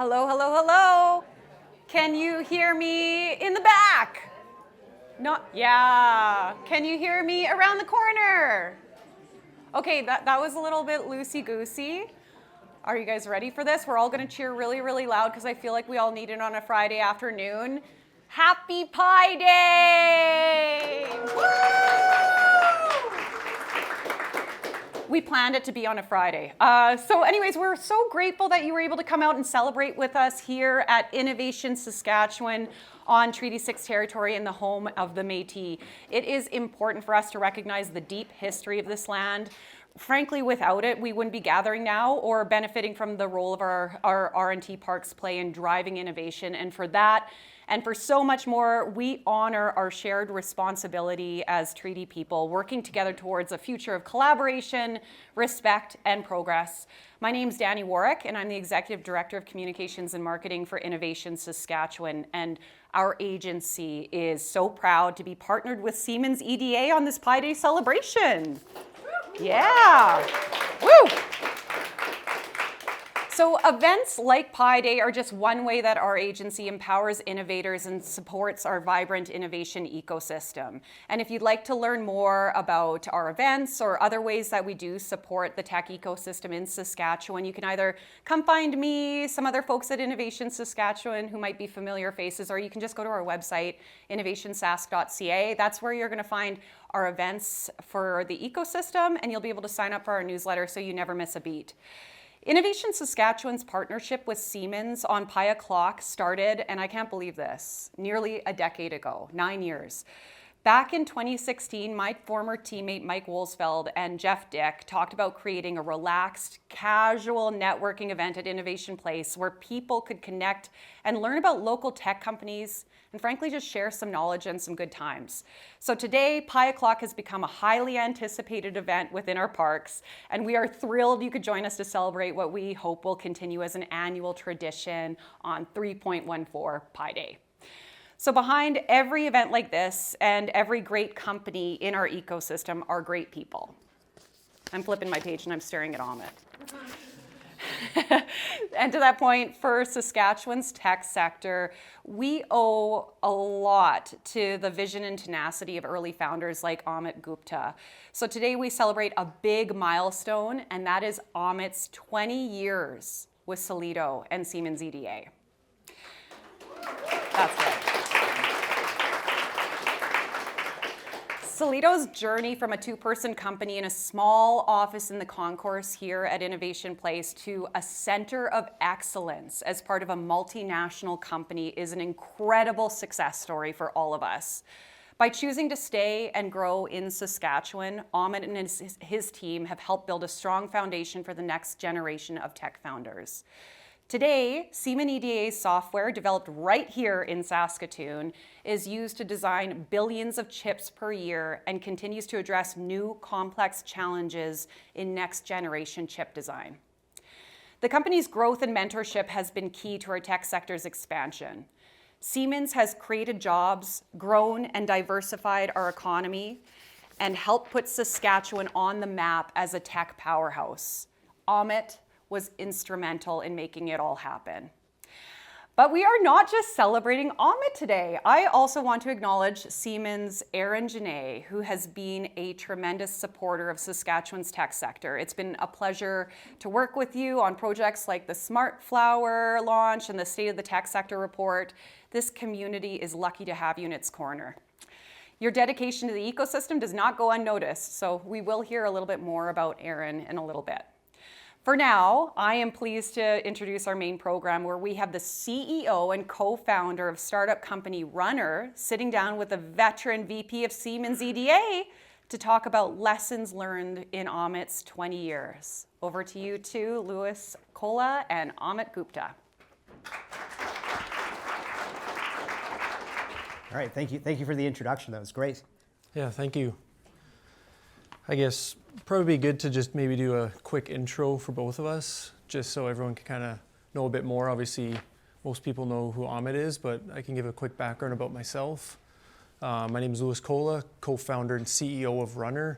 Hello, hello, hello. Can you hear me in the back? Not, yeah. Can you hear me around the corner? Okay, that was a little bit loosey-goosey. Are you guys ready for this? We're all gonna cheer really, really loud because I feel like we all need it on a Friday afternoon. Happy Pi Day! Woo! We planned it to be on a Friday. So anyways, we're so grateful that you were able to come out and celebrate with us here at Innovation Saskatchewan on Treaty 6 territory in the home of the Métis. It is important for us to recognize the deep history of this land. Frankly, without it, we wouldn't be gathering now or benefiting from the role of our R&T parks play in driving innovation. And for that, and for so much more, we honor our shared responsibility as treaty people, working together towards a future of collaboration, respect, and progress. My name's Danny Warwick, and I'm the Executive Director of Communications and Marketing for Innovation Saskatchewan. And our agency is so proud to be partnered with Siemens EDA on this Pi Day celebration. Yeah. Woo! So events like Pi Day are just one way that our agency empowers innovators and supports our vibrant innovation ecosystem. And if you'd like to learn more about our events or other ways that we do support the tech ecosystem in Saskatchewan, you can either come find me, some other folks at Innovation Saskatchewan who might be familiar faces, or you can just go to our website, innovationsask.ca. That's where you're going to find our events for the ecosystem, and you'll be able to sign up for our newsletter so you never miss a beat. Innovation Saskatchewan's partnership with Siemens on Pi O'Clock started, and I can't believe this, nearly a decade ago, 9 years. Back in 2016, my former teammate Mike Wolsfeld and Jeff Dick talked about creating a relaxed, casual networking event at Innovation Place where people could connect and learn about local tech companies and frankly just share some knowledge and some good times. So today, Pi O'Clock has become a highly anticipated event within our parks, and we are thrilled you could join us to celebrate what we hope will continue as an annual tradition on 3.14 Pi Day. So behind every event like this and every great company in our ecosystem are great people. I'm flipping my page and I'm staring at Amit. And to that point, for Saskatchewan's tech sector, we owe a lot to the vision and tenacity of early founders like Amit Gupta. So today we celebrate a big milestone, and that is Amit's 20 years with Solido and Siemens EDA. That's right. Solido's journey from a two-person company in a small office in the concourse here at Innovation Place to a center of excellence as part of a multinational company is an incredible success story for all of us. By choosing to stay and grow in Saskatchewan, Amit and his team have helped build a strong foundation for the next generation of tech founders. Today, Siemens EDA's software, developed right here in Saskatoon, is used to design billions of chips per year and continues to address new complex challenges in next-generation chip design. The company's growth and mentorship has been key to our tech sector's expansion. Siemens has created jobs, grown and diversified our economy, and helped put Saskatchewan on the map as a tech powerhouse. Amit was instrumental in making it all happen. But we are not just celebrating Amit today. I also want to acknowledge Siemens' Aaron Janae, who has been a tremendous supporter of Saskatchewan's tech sector. It's been a pleasure to work with you on projects like the Smart Flower launch and the State of the Tech Sector report. This community is lucky to have you in its corner. Your dedication to the ecosystem does not go unnoticed, so we will hear a little bit more about Aaron in a little bit. For now, I am pleased to introduce our main program where we have the CEO and co-founder of startup company RUNNR sitting down with a veteran VP of Siemens EDA to talk about lessons learned in Amit's 20 years. Over to you two, Louis Kolla and Amit Gupta. All right, thank you. Thank you for the introduction. That was great. Yeah, thank you. I guess probably be good to just maybe do a quick intro for both of us, just so everyone can kind of know a bit more. Obviously, most people know who Amit is, but I can give a quick background about myself. My name is Louis Kolla, co-founder and CEO of RUNNR,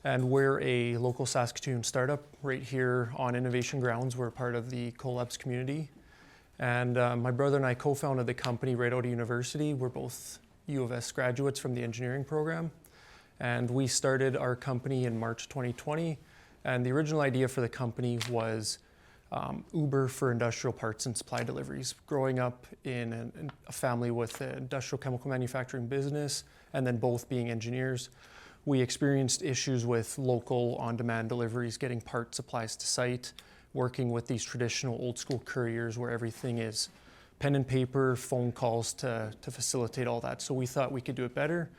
and we're a local Saskatoon startup right here on Innovation Grounds. We're part of the Collabs community, And my brother and I co-founded the company right out of university. We're both U of S graduates from the engineering program. And we started our company in March 2020. And the original idea for the company was Uber for industrial parts and supply deliveries. Growing up in a family with an industrial chemical manufacturing business, and then both being engineers, we experienced issues with local on-demand deliveries, getting part supplies to site, working with these traditional old school couriers where everything is pen and paper, phone calls to facilitate all that. So we thought we could do it better.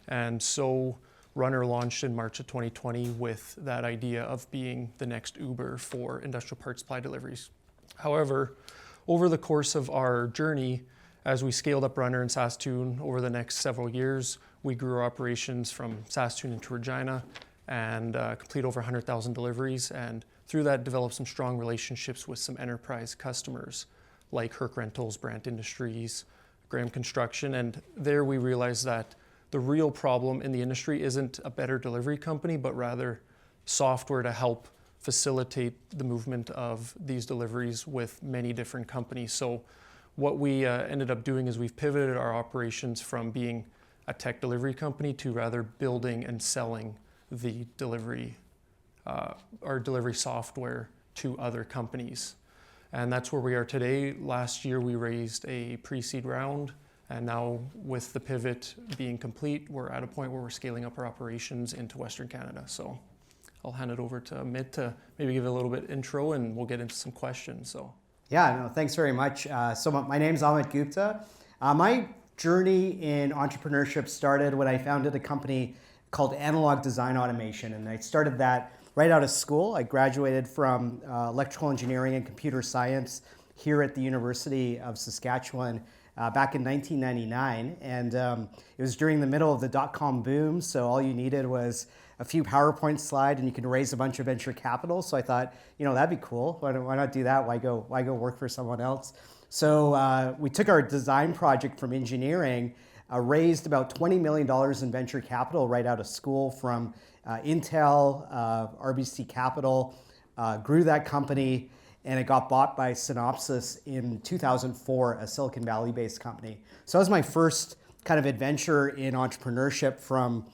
And so RUNNR launched in March of 2020 with that idea of being the next Uber for industrial parts supply deliveries. However, over the course of our journey, as we scaled up RUNNR in Saskatoon over the next several years, we grew our operations from Saskatoon into Regina and complete over 100,000 deliveries. And through that, developed some strong relationships with some enterprise customers like Herc Rentals, Brant Industries, Graham Construction. And there we realized that the real problem in the industry isn't a better delivery company, but rather software to help facilitate the movement of these deliveries with many different companies. So what we ended up doing is we've pivoted our operations from being a tech delivery company to rather building and selling the delivery, our delivery software to other companies. And that's where we are today. Last year we raised a pre-seed round, and now with the pivot being complete, we're at a point where we're scaling up our operations into Western Canada. So I'll hand it over to Amit to maybe give a little bit intro, and we'll get into some questions. So. Yeah, no, thanks very much. So my name's Amit Gupta. My journey in entrepreneurship started when I founded a company called Analog Design Automation, and I started that right out of school. I graduated from electrical engineering and computer science here at the University of Saskatchewan back in 1999, and it was during the middle of the dot-com boom, so all you needed was a few PowerPoint slides and you could raise a bunch of venture capital. So I thought, that'd be cool. Why not do that? Why go work for someone else? So we took our design project from engineering, raised about $20 million in venture capital right out of school from Intel, RBC Capital, grew that company, and it got bought by Synopsys in 2004, a Silicon Valley-based company. So that was my first kind of adventure in entrepreneurship, from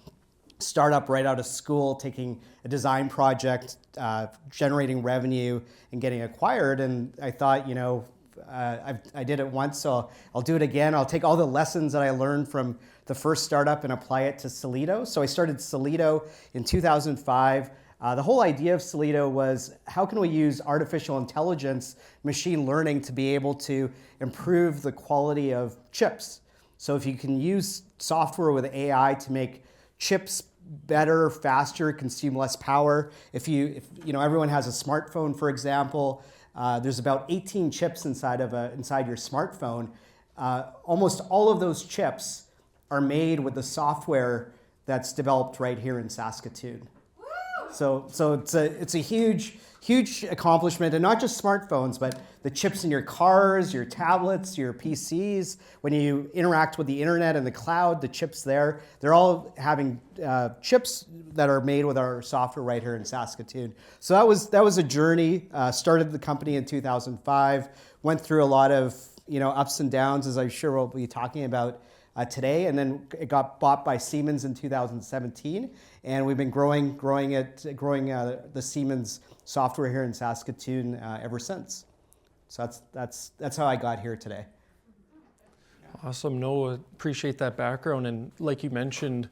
startup right out of school, taking a design project, generating revenue, and getting acquired. And I thought, I did it once, so I'll do it again. I'll take all the lessons that I learned from the first startup and apply it to Solido. So I started Solido in 2005. The whole idea of Solido was, how can we use artificial intelligence, machine learning, to be able to improve the quality of chips? So if you can use software with AI to make chips better, faster, consume less power. If everyone has a smartphone, for example, there's about 18 chips inside your smartphone. Almost all of those chips are made with the software that's developed right here in Saskatoon. So it's a huge accomplishment, and not just smartphones, but the chips in your cars, your tablets, your PCs. When you interact with the internet and the cloud, the chips there, they're all having chips that are made with our software right here in Saskatoon. So that was a journey. Started the company in 2005. Went through a lot of ups and downs, as I'm sure we'll be talking about today, and then it got bought by Siemens in 2017, and we've been growing the Siemens software here in Saskatoon ever since. So that's how I got here today. Awesome. No, appreciate that background, and like you mentioned,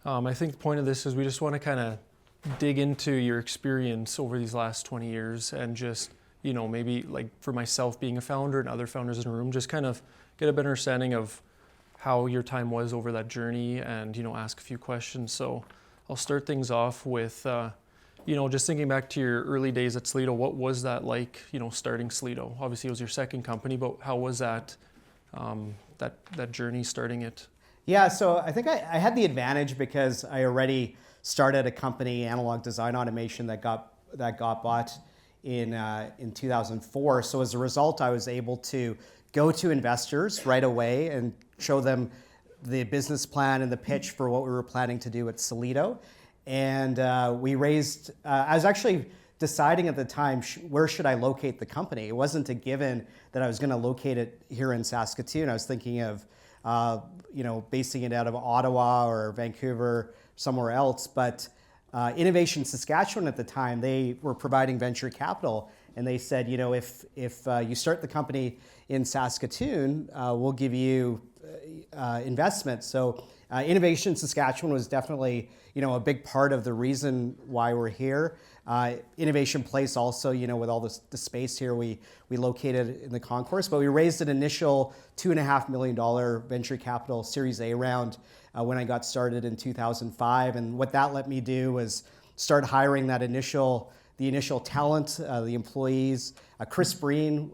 I think the point of this is we just want to kind of dig into your experience over these last 20 years, and just maybe like for myself being a founder and other founders in the room, just kind of get a better understanding of how your time was over that journey, and ask a few questions. So I'll start things off with just thinking back to your early days at Solido. What was that like, starting Solido? Obviously it was your second company, but how was that that journey starting it? Yeah, so I think I had the advantage because I already started a company, Analog Design Automation, that got bought in 2004. So as a result, I was able to go to investors right away and show them the business plan and the pitch for what we were planning to do at Solido. And we raised, I was actually deciding at the time, where should I locate the company? It wasn't a given that I was going to locate it here in Saskatoon. I was thinking of, basing it out of Ottawa or Vancouver, somewhere else. But Innovation Saskatchewan at the time, they were providing venture capital. And they said, if you start the company in Saskatoon, we'll give you investment. So Innovation Saskatchewan was definitely, a big part of the reason why we're here. Innovation Place also, with all the space here, we located in the concourse, but we raised an initial $2.5 million venture capital Series A round when I got started in 2005. And what that let me do was start hiring the initial talent, the employees. Chris Breen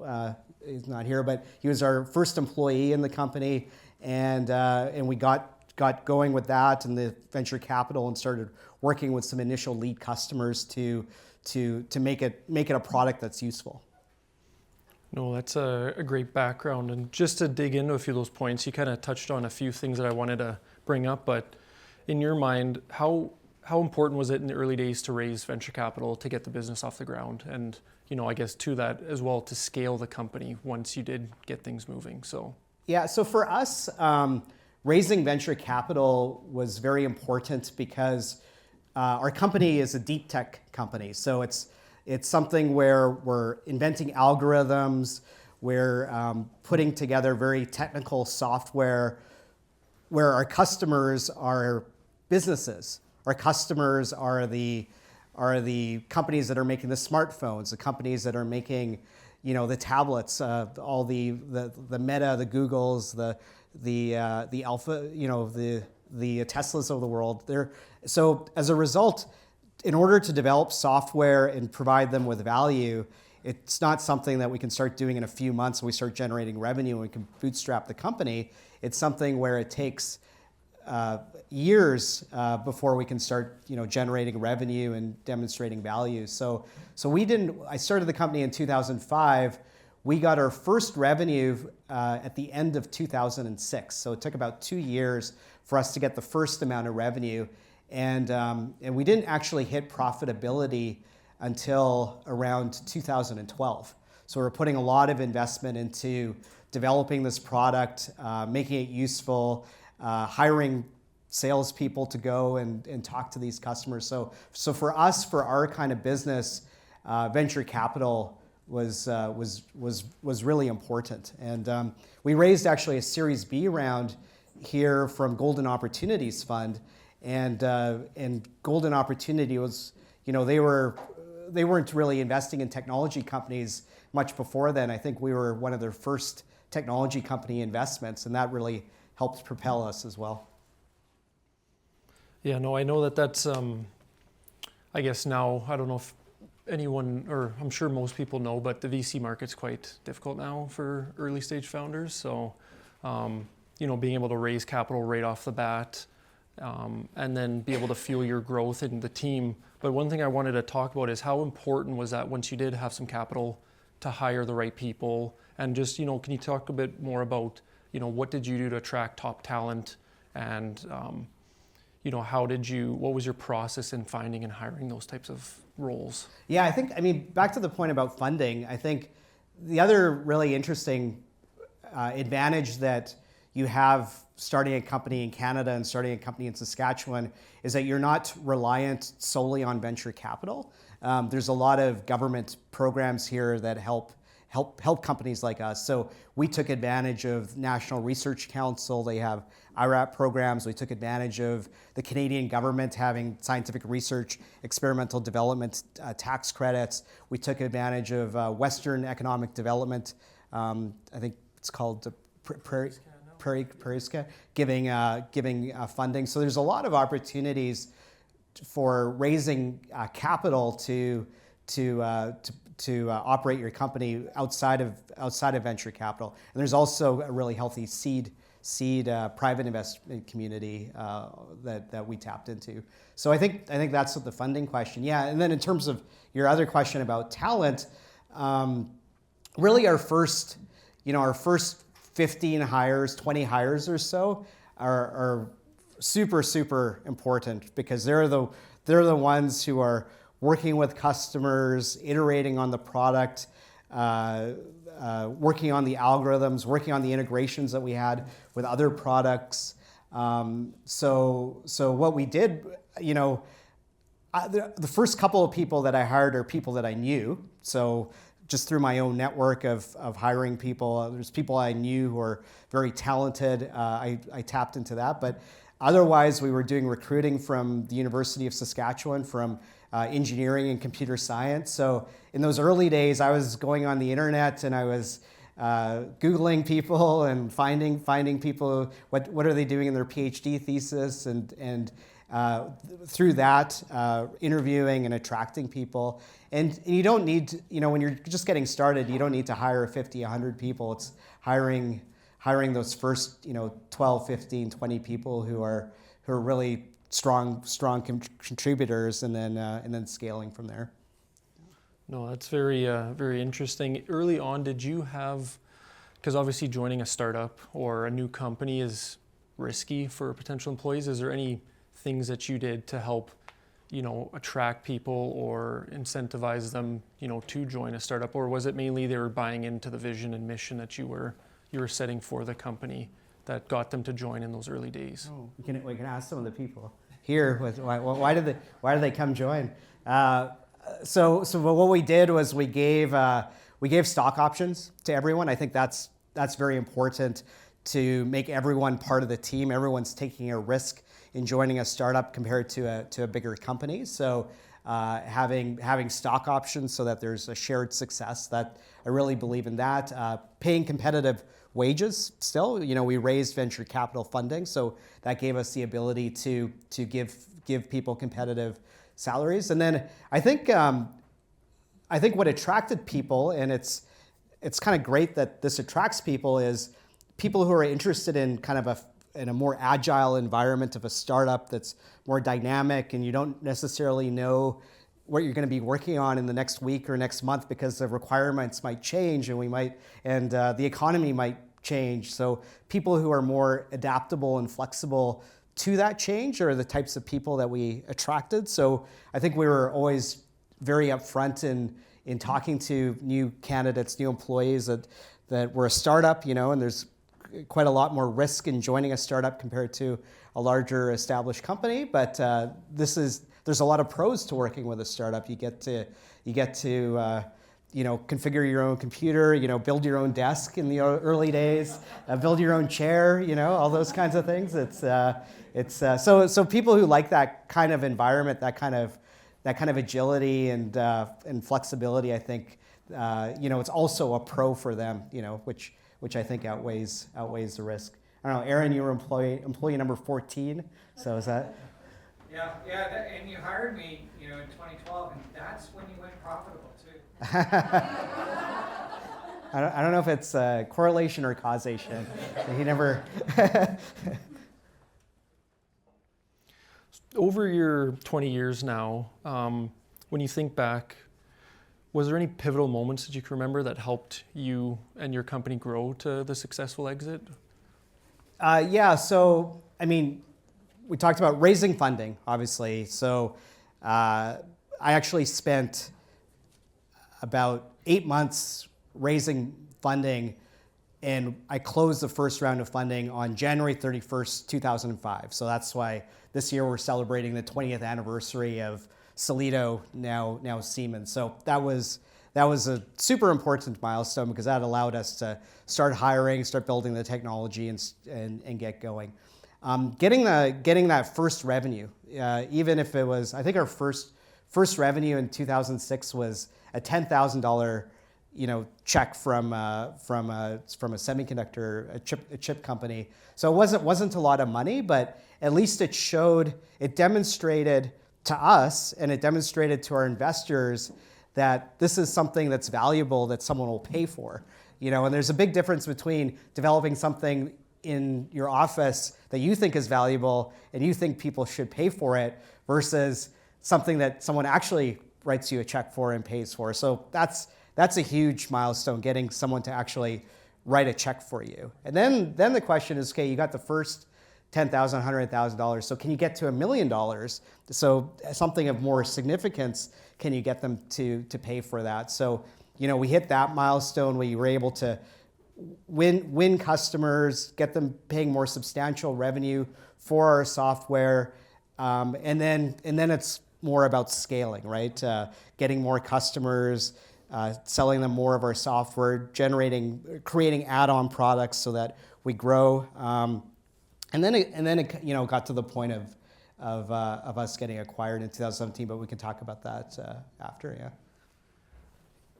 is not here, but he was our first employee in the company, and we got going with that and the venture capital and started working with some initial lead customers to make it a product that's useful. No, that's a great background. And just to dig into a few of those points, you kind of touched on a few things that I wanted to bring up, but in your mind, how important was it in the early days to raise venture capital to get the business off the ground? And, I guess to that as well, to scale the company once you did get things moving. So for us, raising venture capital was very important because our company is a deep tech company. So it's something where we're inventing algorithms, we're putting together very technical software where our customers are businesses. Our customers are the companies that are making the smartphones, the companies that are making, the tablets, all the Meta, the Googles, the Alpha, the Teslas of the world. So as a result, in order to develop software and provide them with value, it's not something that we can start doing in a few months and we start generating revenue and we can bootstrap the company. It's something where it takes years before we can start, generating revenue and demonstrating value. So I started the company in 2005. We got our first revenue at the end of 2006. So it took about 2 years for us to get the first amount of revenue. And we didn't actually hit profitability until around 2012. So we're putting a lot of investment into developing this product, making it useful, hiring salespeople to go and talk to these customers. So for us, for our kind of business, venture capital was really important. And we raised actually a Series B round here from Golden Opportunities Fund. And Golden Opportunity was, they weren't really investing in technology companies much before then. I think we were one of their first technology company investments, and that really helped propel us as well. Yeah, no, I know that's, I guess now, I don't know if anyone, or I'm sure most people know, but the VC market's quite difficult now for early stage founders. So, being able to raise capital right off the bat, and then be able to fuel your growth in the team. But one thing I wanted to talk about is how important was that once you did have some capital to hire the right people, and just, can you talk a bit more about, what did you do to attract top talent, and, what was your process in finding and hiring those types of roles? Yeah, back to the point about funding, I think the other really interesting advantage that you have starting a company in Canada and starting a company in Saskatchewan is that you're not reliant solely on venture capital. There's a lot of government programs here that help companies like us. So we took advantage of National Research Council. They have IRAP programs. We took advantage of the Canadian government having scientific research, experimental development tax credits. We took advantage of Western Economic Development. I think it's called the Prairie giving funding. So there's a lot of opportunities for raising capital to operate your company outside of venture capital. And there's also a really healthy seed private investment community that we tapped into. So I think that's the funding question. Yeah, and then in terms of your other question about talent, really our first 15 hires, 20 hires or so are super important because they're the ones who are working with customers, iterating on the product, working on the algorithms, working on the integrations that we had with other products. So what we did, the first couple of people that I hired are people that I knew. So just through my own network of hiring people, there's people I knew who are very talented. I tapped into that. But otherwise, we were doing recruiting from the University of Saskatchewan, from engineering and computer science. So in those early days, I was going on the internet and I was Googling people and finding people, what are they doing in their PhD thesis, and through that, interviewing and attracting people. And you don't need to, when you're just getting started, you don't need to hire 50, 100 people. It's hiring those first, 12, 15, 20 people who are really strong contributors, and then scaling from there. No, that's very interesting. Early on, did you have, because obviously joining a startup or a new company is risky for potential employees, is there any things that you did to help, attract people or incentivize them, to join a startup? Or was it mainly they were buying into the vision and mission that you were setting for the company that got them to join in those early days? Oh, we can ask some of the people here. Why did they come join? So what we did was we gave stock options to everyone. I think that's very important to make everyone part of the team. Everyone's taking a risk in joining a startup compared to a bigger company. So having stock options so that there's a shared success, that I really believe in that. Paying competitive wages still. We raised venture capital funding, so that gave us the ability to give people competitive salaries. And then I think what attracted people, and it's kind of great that this attracts people, is people who are interested in kind of in a more agile environment of a startup that's more dynamic, and you don't necessarily know what you're going to be working on in the next week or next month because the requirements might change, and the economy might change. So people who are more adaptable and flexible to that change are the types of people that we attracted. So I think we were always very upfront in talking to new candidates, new employees that were a startup, and there's quite a lot more risk in joining a startup compared to a larger established company. But there's a lot of pros to working with a startup. You get to configure your own computer, build your own desk in the early days, build your own chair, all those kinds of things. So people who like that kind of environment, that kind of agility and flexibility, I think, it's also a pro for them, which I think outweighs the risk. I don't know, Aaron, you were employee number 14, so is that? Yeah, and you hired me, in 2012, and that's when you went profitable too. I don't know if it's correlation or causation. He never. Over your 20 years now, when you think back, was there any pivotal moments that you can remember that helped you and your company grow to the successful exit? Yeah, so, we talked about raising funding, obviously. So I actually spent about 8 months raising funding, and I closed the first round of funding on January 31st, 2005. So that's why this year we're celebrating the 20th anniversary of Solido, now Siemens. So that was a super important milestone because that allowed us to start hiring, start building the technology, and get going. Getting that first revenue, even if it was, I think our first revenue in 2006 was a $10,000 check from a semiconductor, a chip company. So it wasn't a lot of money, but at least it demonstrated to us, and it demonstrated to our investors that this is something that's valuable that someone will pay for. And there's a big difference between developing something in your office that you think is valuable and you think people should pay for it versus something that someone actually writes you a check for and pays for. So that's a huge milestone, getting someone to actually write a check for you. And then the question is, okay, you got the first $10,000, $100,000. So can you get to $1 million? So something of more significance, can you get them to pay for that? So, we hit that milestone where you were able to win customers, get them paying more substantial revenue for our software, and then it's more about scaling, right? Getting more customers, selling them more of our software, creating add-on products so that we grow, and then it got to the point of us getting acquired in 2017. But we can talk about that after, yeah.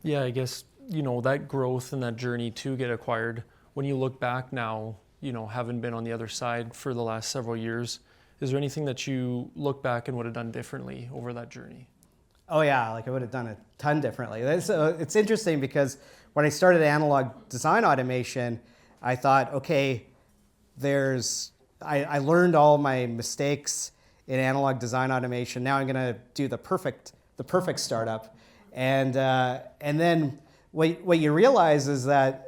Yeah, I guess, that growth and that journey to get acquired, when you look back now, having been on the other side for the last several years, is there anything that you look back and would have done differently over that journey? Oh yeah, I would have done a ton differently. It's interesting because when I started analog design automation, I thought, okay, I learned all my mistakes in analog design automation. Now I'm going to do the perfect startup. And then what you realize is that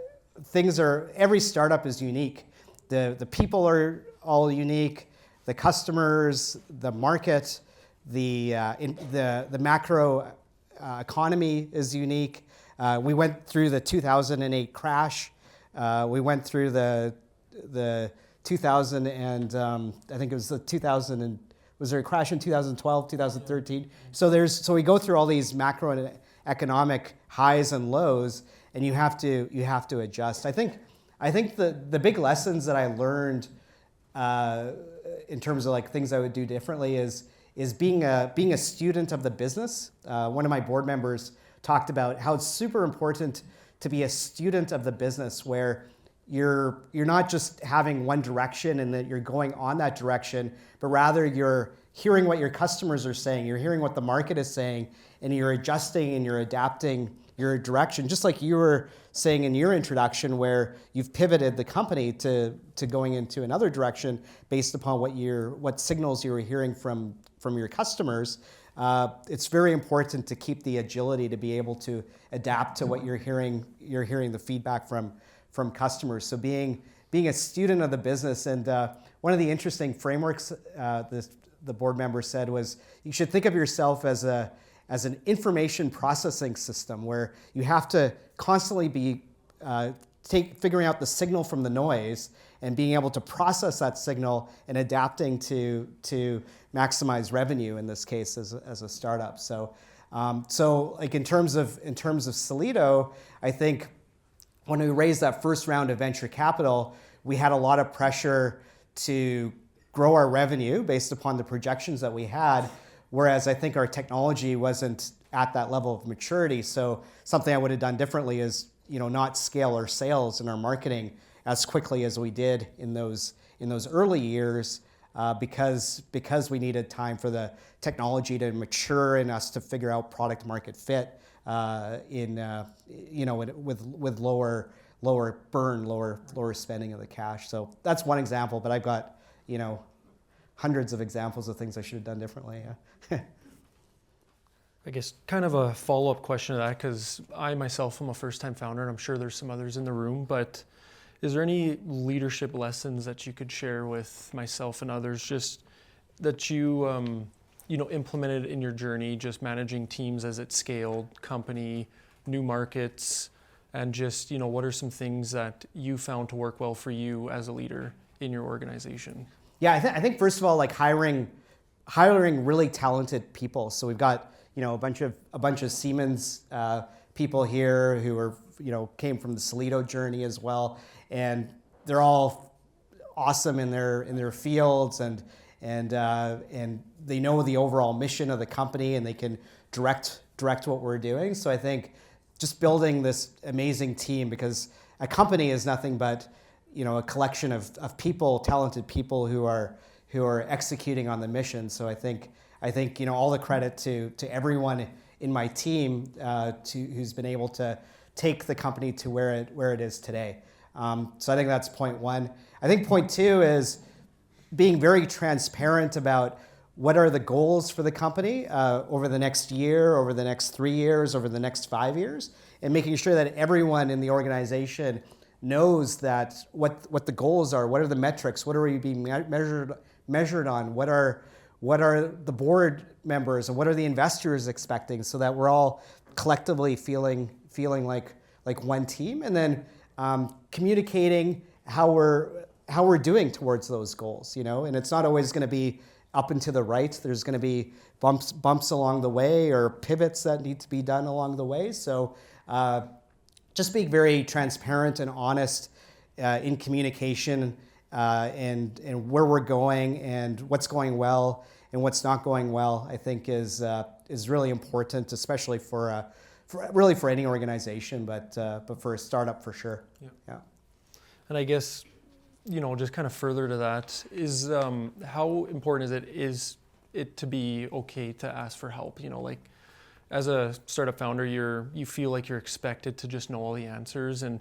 every startup is unique. The people are all unique, the customers, the market, the macro economy is unique. We went through the 2008 crash. We went through the 2000 and I think it was the 2000 and was there a crash in 2012, 2013? So we go through all these macroeconomic highs and lows, and you have to adjust. I think the big lessons that I learned in terms of things I would do differently is being a student of the business. One of my board members talked about how it's super important to be a student of the business, where you're not just having one direction and that you're going on that direction, but rather you're hearing what your customers are saying, you're hearing what the market is saying, and you're adjusting and you're adapting your direction. Just like you were saying in your introduction, where you've pivoted the company to going into another direction based upon what signals you were hearing from your customers. It's very important to keep the agility to be able to adapt to what you're hearing the feedback from customers. So being a student of the business, and one of the interesting frameworks the board member said was, you should think of yourself as an information processing system, where you have to constantly be figuring out the signal from the noise and being able to process that signal and adapting to maximize revenue, in this case as a startup. So in terms of Solido, I think when we raised that first round of venture capital, we had a lot of pressure to grow our revenue based upon the projections that we had, whereas I think our technology wasn't at that level of maturity. So something I would have done differently is not scale our sales and our marketing as quickly as we did in those early years, because we needed time for the technology to mature and us to figure out product market fit with lower burn, lower spending of the cash. So that's one example, but I've got hundreds of examples of things I should have done differently. Yeah. I guess kind of a follow-up question to that, because I myself am a first-time founder, and I'm sure there's some others in the room, but is there any leadership lessons that you could share with myself and others, just that you implemented in your journey, just managing teams as it scaled, company, new markets, and just what are some things that you found to work well for you as a leader in your organization? Yeah, I think first of all, hiring really talented people. So we've got a bunch of Siemens people here who are came from the Solido journey as well, and they're all awesome in their fields, and they know the overall mission of the company, and they can direct what we're doing. So I think just building this amazing team, because a company is nothing but a collection of people, talented people who are executing on the mission. So I think all the credit to everyone in my team who's been able to take the company to where it is today. So I think that's point one. I think point two is being very transparent about what are the goals for the company over the next year, over the next 3 years, over the next 5 years, and making sure that everyone in the organization knows that what the goals are, what are the metrics, what are we being measured on, what are the board members and what are the investors expecting, so that we're all collectively feeling like one team, and then communicating how we're doing towards those goals, and it's not always going to be up and to the right. There's going to be bumps along the way or pivots that need to be done along the way. So just being very transparent and honest in communication and where we're going and what's going well and what's not going well, I think is really important, especially for any organization, but for a startup for sure. Yeah. And I guess, just kind of further to that is how important is it to be okay to ask for help? Like as a startup founder, you feel like you're expected to just know all the answers and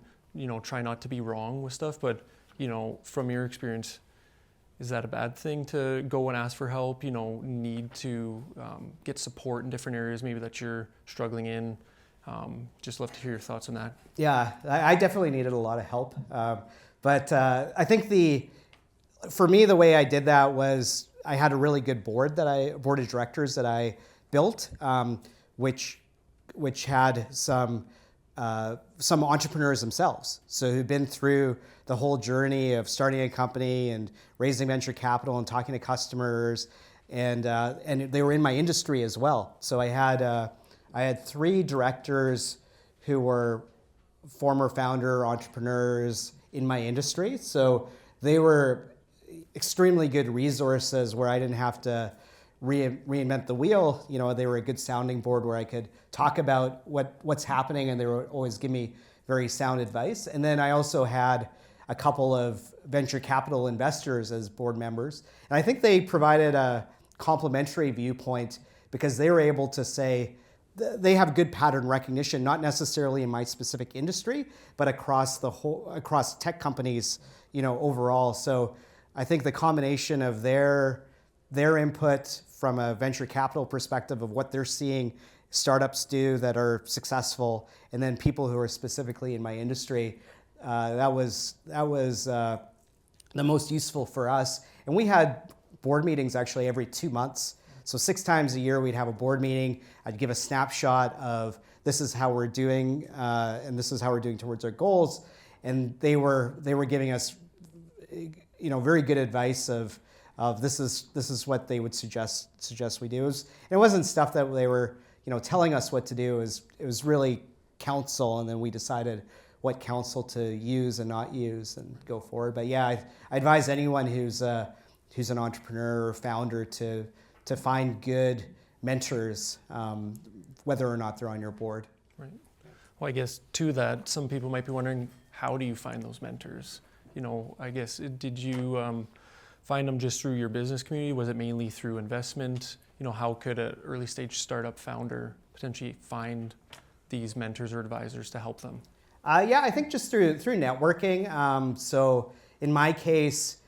try not to be wrong with stuff. But from your experience, is that a bad thing to go and ask for help? Need to get support in different areas maybe that you're struggling in. Just love to hear your thoughts on that. Yeah, I definitely needed a lot of help. But I think for me, the way I did that was I had a really good board of directors that I built, which had some entrepreneurs themselves. So who'd been through the whole journey of starting a company and raising venture capital and talking to customers, and they were in my industry as well. So I had 3 directors who were former founder entrepreneurs in my industry. So they were extremely good resources where I didn't have to reinvent the wheel. They were a good sounding board where I could talk about what's happening, and they would always give me very sound advice. And then I also had a couple of venture capital investors as board members. And I think they provided a complementary viewpoint because they were able to say, they have good pattern recognition, not necessarily in my specific industry, but across tech companies, overall. So I think the combination of their input from a venture capital perspective of what they're seeing startups do that are successful, and then people who are specifically in my industry, that was the most useful for us. And we had board meetings actually every 2 months. So 6 times a year, we'd have a board meeting. I'd give a snapshot of this is how we're doing, and this is how we're doing towards our goals. And they were giving us, very good advice of this is what they would suggest we do. It wasn't stuff that they were, telling us what to do. It was really counsel, and then we decided what counsel to use and not use and go forward. But yeah, I advise anyone who's an entrepreneur or founder to find good mentors, whether or not they're on your board. Right. Well, I guess to that, some people might be wondering, how do you find those mentors? I guess, did you find them just through your business community? Was it mainly through investment? How could an early stage startup founder potentially find these mentors or advisors to help them? Yeah, I think just through networking. So in my case,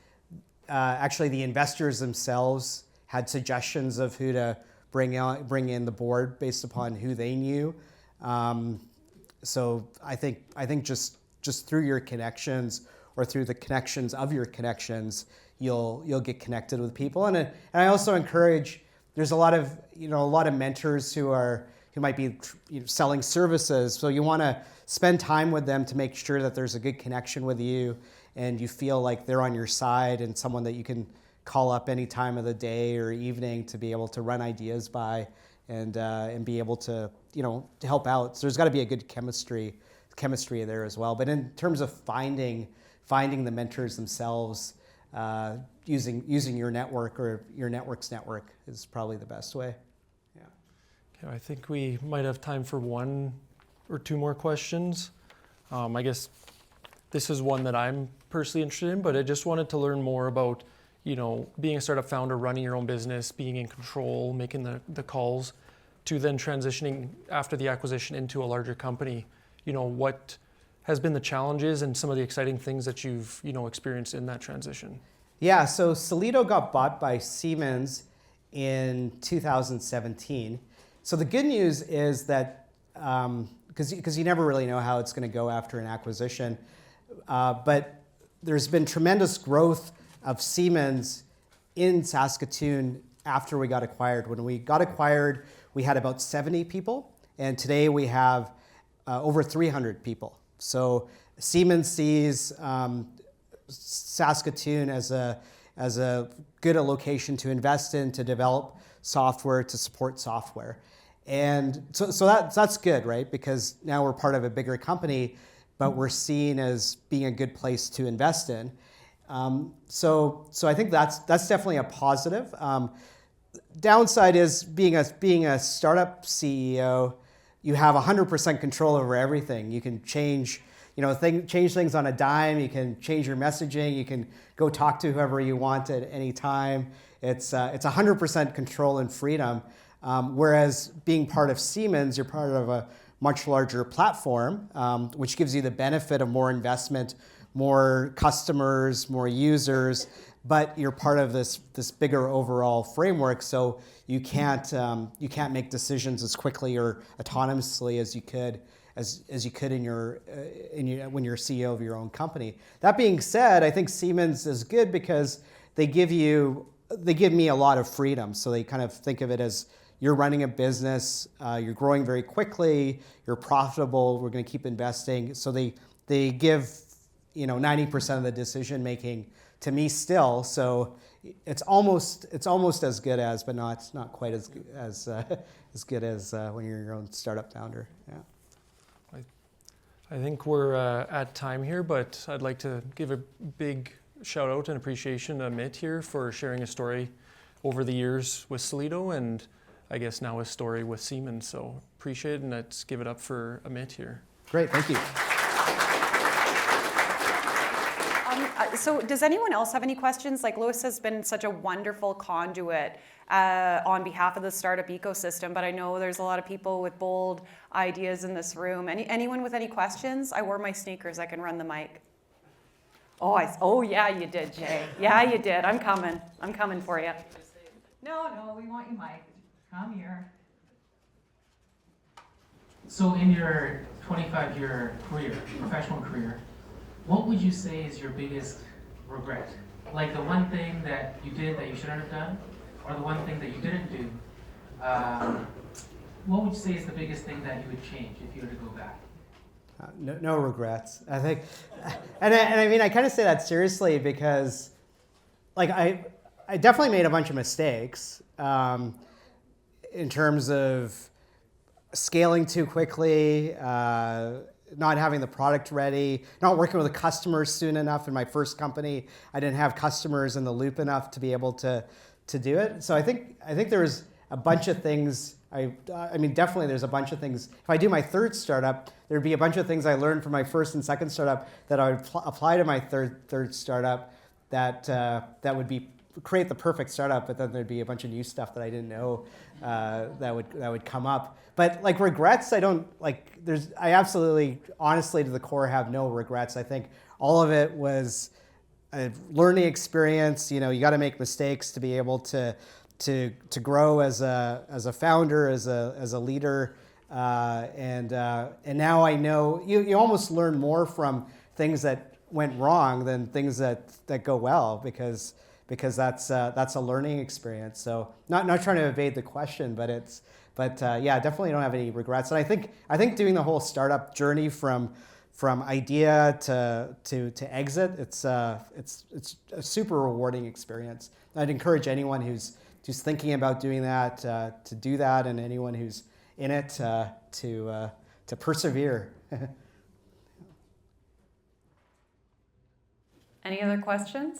actually the investors themselves had suggestions of who to bring in the board based upon who they knew. So I think just through your connections or through the connections of your connections, you'll get connected with people. And I also encourage. There's a lot of mentors who might be selling services. So you want to spend time with them to make sure that there's a good connection with you, and you feel like they're on your side and someone that you can call up any time of the day or evening to be able to run ideas by and be able to to help out. So there's got to be a good chemistry there as well. But in terms of finding the mentors themselves, using your network or your network's network is probably the best way. Yeah. Okay, I think we might have time for 1 or 2 more questions. I guess this is one that I'm personally interested in, but I just wanted to learn more about being a startup founder, running your own business, being in control, making the calls, to then transitioning after the acquisition into a larger company. What has been the challenges and some of the exciting things that you've experienced in that transition? Yeah, so Solido got bought by Siemens in 2017. So the good news is that because you never really know how it's going to go after an acquisition, But there's been tremendous growth of Siemens in Saskatoon after we got acquired. When we got acquired, we had about 70 people, and today we have over 300 people. So Siemens sees Saskatoon as a good location to invest in, to develop software, to support software. And so that's good, right? Because now we're part of a bigger company, but we're seen as being a good place to invest in. So I think that's definitely a positive. Downside is being a startup CEO, you have 100% control over everything. You can change things on a dime. You can change your messaging. You can go talk to whoever you want at any time. It's 100% control and freedom. Whereas being part of Siemens, you're part of a much larger platform, which gives you the benefit of more investment, more customers, more users, but you're part of this bigger overall framework, so you can't make decisions as quickly or autonomously as you could when you're CEO of your own company. That being said, I think Siemens is good because they give me a lot of freedom. So they kind of think of it as you're running a business, you're growing very quickly, you're profitable, we're going to keep investing. So they give 90% of the decision making to me still. So it's almost as good as, but not quite as good as when you're your own startup founder. Yeah. I think we're at time here, but I'd like to give a big shout out and appreciation to Amit here for sharing a story over the years with Solido, and I guess now a story with Siemens. So appreciate it, and let's give it up for Amit here. Great, thank you. So does anyone else have any questions? Like, Louis has been such a wonderful conduit on behalf of the startup ecosystem, but I know there's a lot of people with bold ideas in this room. Anyone with any questions? I wore my sneakers, I can run the mic. Oh yeah, you did, Jay. Yeah, you did. I'm coming for you. No, we want you, Mike. Come here. So in your 25-year career, professional career, what would you say is your biggest regret? Like the one thing that you did that you shouldn't have done, or the one thing that you didn't do? What would you say is the biggest thing that you would change if you were to go back? No regrets, I think. And I mean, I kind of say that seriously because like I definitely made a bunch of mistakes in terms of scaling too quickly, not having the product ready, not working with the customers soon enough. In my first company, I didn't have customers in the loop enough to be able to do it. So I think there was a bunch of things. I mean, definitely there's a bunch of things. If I do my third startup, there'd be a bunch of things I learned from my first and second startup that I would apply to my third startup that would create the perfect startup, but then there'd be a bunch of new stuff that I didn't know that would come up. But like regrets, I absolutely, honestly, to the core, have no regrets. I think all of it was a learning experience. You got to make mistakes to be able to grow as a founder, as a leader, and now I know you almost learn more from things that went wrong than things that go well because that's a learning experience. So not trying to evade the question, but yeah, definitely don't have any regrets. And I think doing the whole startup journey from idea to exit, it's a super rewarding experience. I'd encourage anyone who's thinking about doing that to do that, and anyone who's in it to persevere. Any other questions?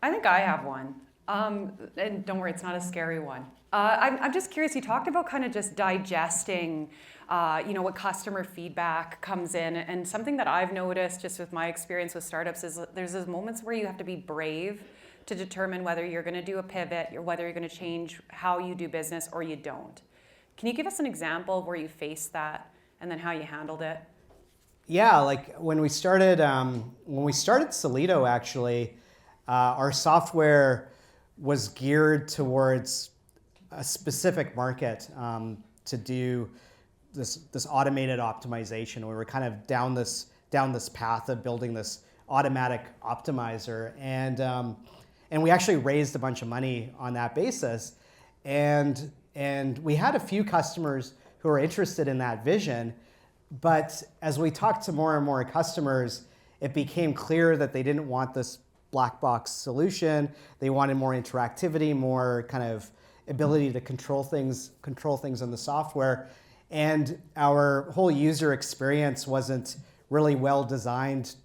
I think I have one. And don't worry, it's not a scary one. I'm just curious, you talked about kind of just digesting what customer feedback comes in. And something that I've noticed just with my experience with startups is there's those moments where you have to be brave to determine whether you're going to do a pivot or whether you're going to change how you do business or you don't. Can you give us an example of where you faced that and then how you handled it? Yeah, like when we started Solido, actually, our software was geared towards a specific market to do this automated optimization. We were kind of down this down this path of building this automatic optimizer. And we actually raised a bunch of money on that basis. And we had a few customers who were interested in that vision. But as we talked to more and more customers, it became clear that they didn't want this black box solution. They wanted more interactivity, more kind of ability to control things in the software. And our whole user experience wasn't really well designed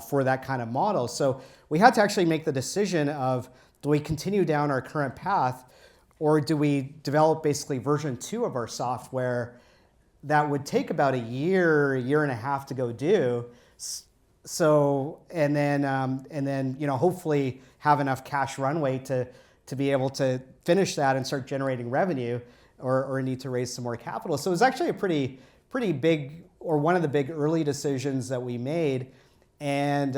for that kind of model. So we had to actually make the decision of, do we continue down our current path, or do we develop basically version 2 of our software that would take about a year and a half to go do? So, and then hopefully have enough cash runway to be able to finish that and start generating revenue, or need to raise some more capital. So it was actually a pretty big, or one of the big early decisions that we made. And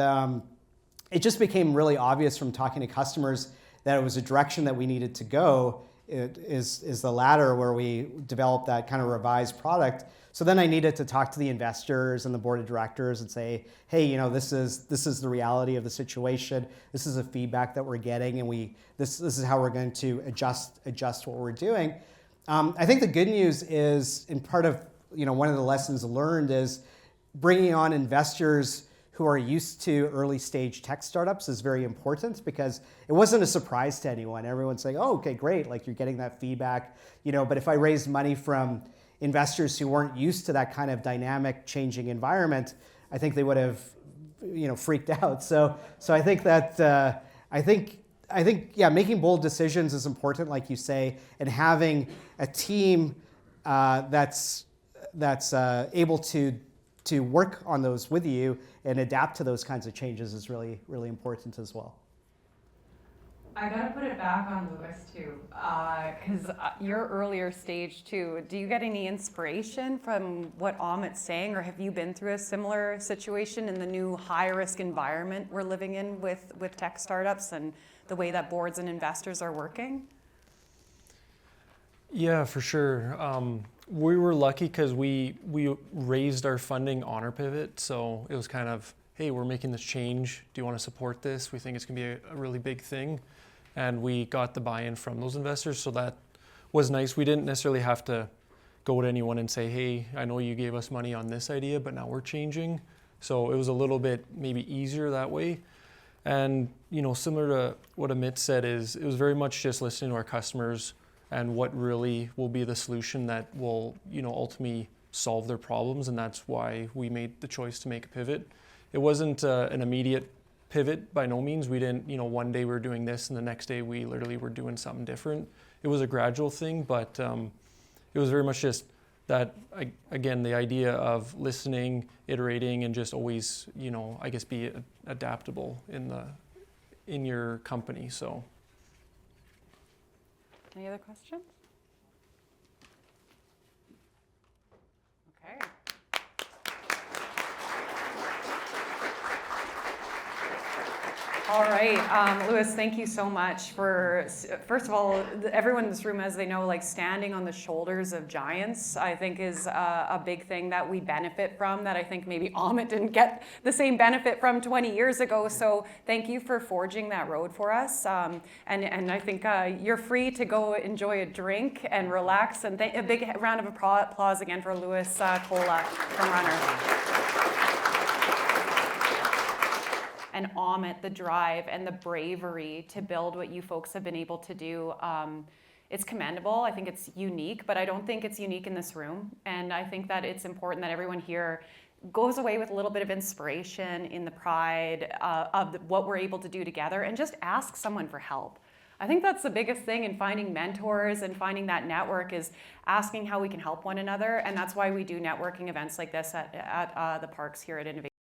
it just became really obvious from talking to customers that it was a direction that we needed to go. It is the latter, where we developed that kind of revised product. So then I needed to talk to the investors and the board of directors and say, hey, this is the reality of the situation. This is the feedback that we're getting, and this is how we're going to adjust what we're doing. I think the good news is, in part of one of the lessons learned, is bringing on investors who are used to early stage tech startups is very important, because it wasn't a surprise to anyone. Everyone's saying, oh, okay, great, like you're getting that feedback, but if I raised money from investors who weren't used to that kind of dynamic changing environment, I think they would have freaked out. So I think that making bold decisions is important, like you say, and having a team that's able to work on those with you and adapt to those kinds of changes is really, really important as well. I gotta put it back on Louis too, because you're earlier stage too. Do you get any inspiration from what Amit's saying, or have you been through a similar situation in the new high-risk environment we're living in with tech startups and the way that boards and investors are working? Yeah, for sure. We were lucky because we raised our funding on our pivot, so it was kind of, hey, we're making this change. Do you want to support this? We think it's going to be a really big thing. And we got the buy-in from those investors, so that was nice. We didn't necessarily have to go to anyone and say, hey, I know you gave us money on this idea, but now we're changing. So it was a little bit maybe easier that way. And similar to what Amit said, it was very much just listening to our customers and what really will be the solution that will ultimately solve their problems, and that's why we made the choice to make a pivot. It wasn't an immediate pivot by no means. We didn't, one day we were doing this and the next day we literally were doing something different. It was a gradual thing, but it was very much just that, again, the idea of listening, iterating, and just always, I guess, be adaptable in your company. So. Any other questions? Okay. All right, Louis, thank you so much for, first of all, everyone in this room, as they know, like standing on the shoulders of giants, I think is a big thing that we benefit from, that I think maybe Amit didn't get the same benefit from 20 years ago. So thank you for forging that road for us. And I think you're free to go enjoy a drink and relax. And a big round of applause again for Louis Kolla from RUNNR. And Amit, the drive and the bravery to build what you folks have been able to do. It's commendable. I think it's unique, but I don't think it's unique in this room. And I think that it's important that everyone here goes away with a little bit of inspiration in the pride of what we're able to do together, and just ask someone for help. I think that's the biggest thing in finding mentors and finding that network, is asking how we can help one another. And that's why we do networking events like this at the parks here at Innovation.